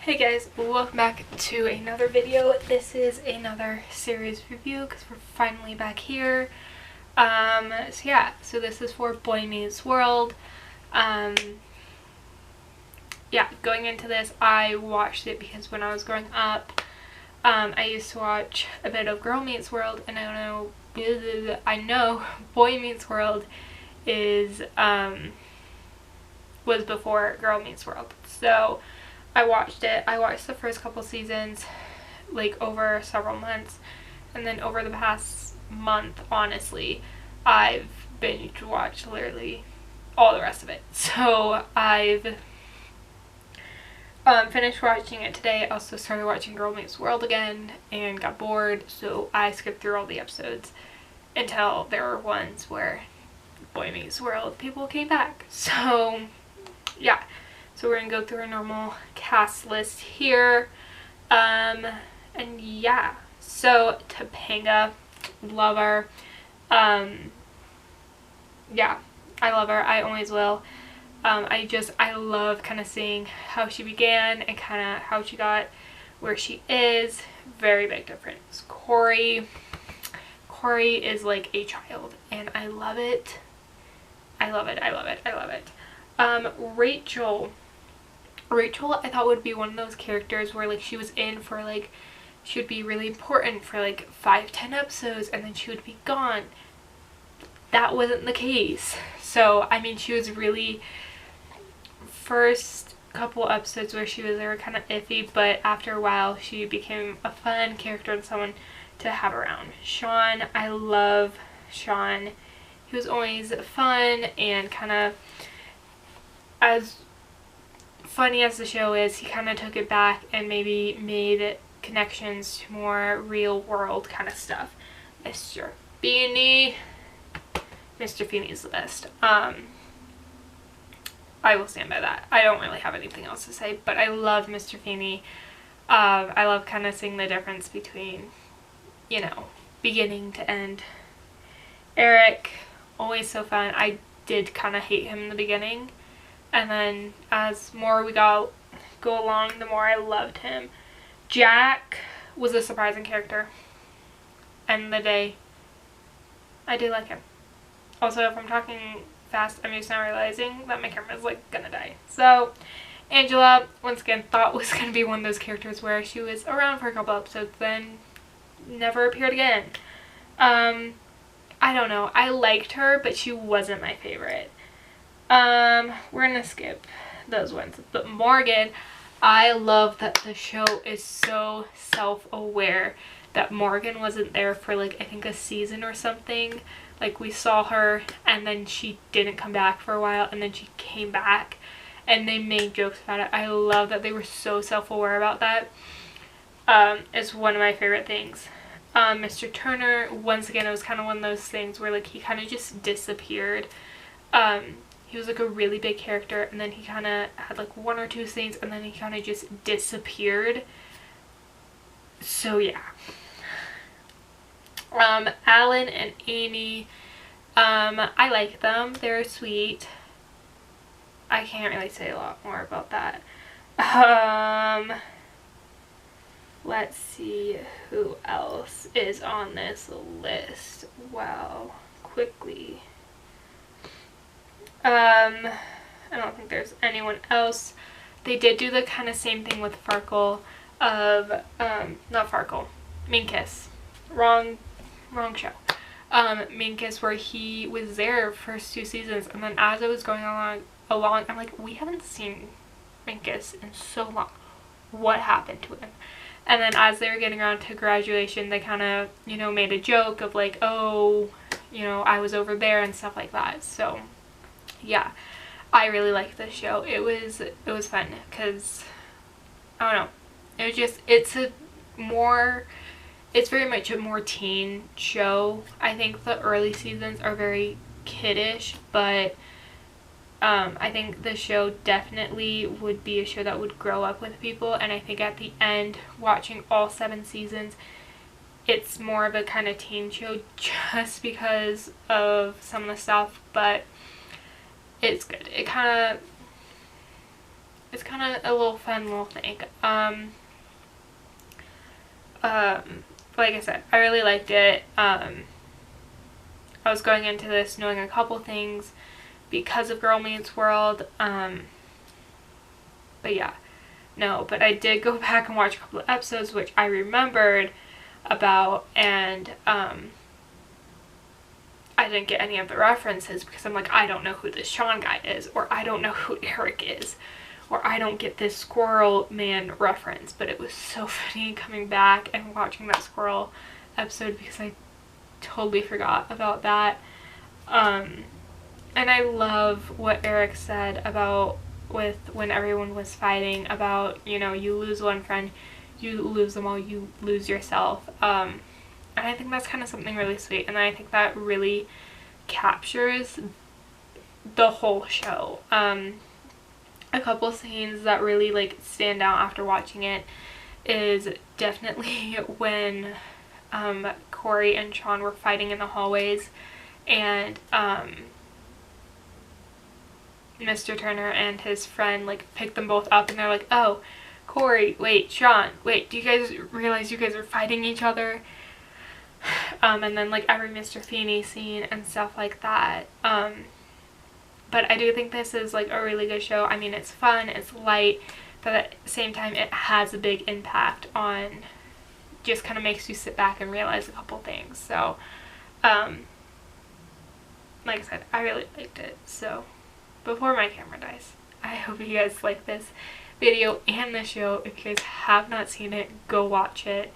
Hey guys, welcome back to another video. This is another series review because we're finally back here. So this is for Boy Meets World. Going into this, I watched it because when I was growing up, I used to watch a bit of Girl Meets World, and I know Boy Meets World is was before Girl Meets World. So I watched it. I watched the first couple seasons like over several months, and then over the past month, honestly, I've binge watched literally all the rest of it. So I've finished watching it today. I also started watching Girl Meets World again and got bored, so I skipped through all the episodes until there were ones where Boy Meets World people came back. So yeah. So we're going to go through a normal cast list here. So Topanga, love her. I love her. I always will. I love kind of seeing how she began and kind of how she got where she is. Very big difference. Corey is like a child, and I love it. I love it. Rachel I thought would be one of those characters where like she was in for like, she would be really important for like 5-10 episodes and then she would be gone. That wasn't the case. So I mean, she was really, first couple episodes where she was there were kind of iffy, but after a while she became a fun character and someone to have around. Sean, I love Sean. He was always fun and kind of, as funny as the show is, he kind of took it back and maybe made connections to more real world kind of stuff. Mr. Feeney's the best. I will stand by that. I don't really have anything else to say, but I love Mr. Feeney. I love kind of seeing the difference between, you know, beginning to end. Eric, always so fun. I did kind of hate him in the beginning, and then as more we go along, the more I loved him. Jack was a surprising character. End of the day, I do like him. Also, if I'm talking fast, I'm just now realizing that my camera's like gonna die. So Angela, once again, thought was gonna be one of those characters where she was around for a couple episodes, then never appeared again. I don't know. I liked her, but she wasn't my favorite. We're gonna skip those ones. But Morgan, I love that the show is so self-aware that Morgan wasn't there for like, I think a season or something. Like, we saw her and then she didn't come back for a while and then she came back and they made jokes about it. I love that they were so self-aware about that. It's one of my favorite things. Mr. Turner, once again, it was kind of one of those things where like he kind of just disappeared. He was like a really big character and then he kind of had like 1 or 2 scenes and then he kind of just disappeared. So yeah. Alan and Amy, I like them. They're sweet. I can't really say a lot more about that. Let's see who else is on this list. Wow, quickly. I don't think there's anyone else. They did do the kind of same thing with Farkle of, not Farkle, Minkus. Wrong show. Minkus, where he was there first 2 seasons, and then as it was going along, I'm like, we haven't seen Minkus in so long. What happened to him? And then as they were getting around to graduation, they kind of, you know, made a joke of like, oh, you know, I was over there and stuff like that. So yeah, I really liked this show. It was fun because, I don't know, it was just, it's very much a more teen show. I think the early seasons are very kiddish, but I think the show definitely would be a show that would grow up with people, and I think at the end, watching all 7 seasons, it's more of a kind of teen show just because of some of the stuff, but it's good. It kind of, it's kind of a little fun little thing. Like I said, I really liked it. I was going into this knowing a couple things because of Girl Meets World, but yeah, no, but I did go back and watch a couple of episodes which I remembered about, and I didn't get any of the references because I'm like, I don't know who this Sean guy is, or I don't know who Eric is, or I don't get this Squirrel Man reference. But it was so funny coming back and watching that Squirrel episode because I totally forgot about that. And I love what Eric said about with when everyone was fighting about, you know, you lose one friend, you lose them all, you lose yourself. And I think that's kind of something really sweet, and I think that really captures the whole show. A couple scenes that really like stand out after watching it is definitely when Corey and Sean were fighting in the hallways, and Mr. Turner and his friend like picked them both up, and they're like, oh, Corey, wait, Sean, wait, do you guys realize you guys are fighting each other? And then like every Mr. Feeney scene and stuff like that. But I do think this is like a really good show. I mean, it's fun, it's light, but at the same time it has a big impact on, just kind of makes you sit back and realize a couple things. So like I said, I really liked it. So before my camera dies, I hope you guys like this video and the show. If you guys have not seen it, go watch it.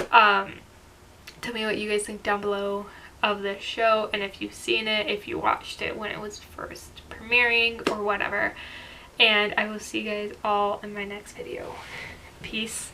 Tell me what you guys think down below of this show, and if you've seen it, if you watched it when it was first premiering or whatever. And I will see you guys all in my next video. Peace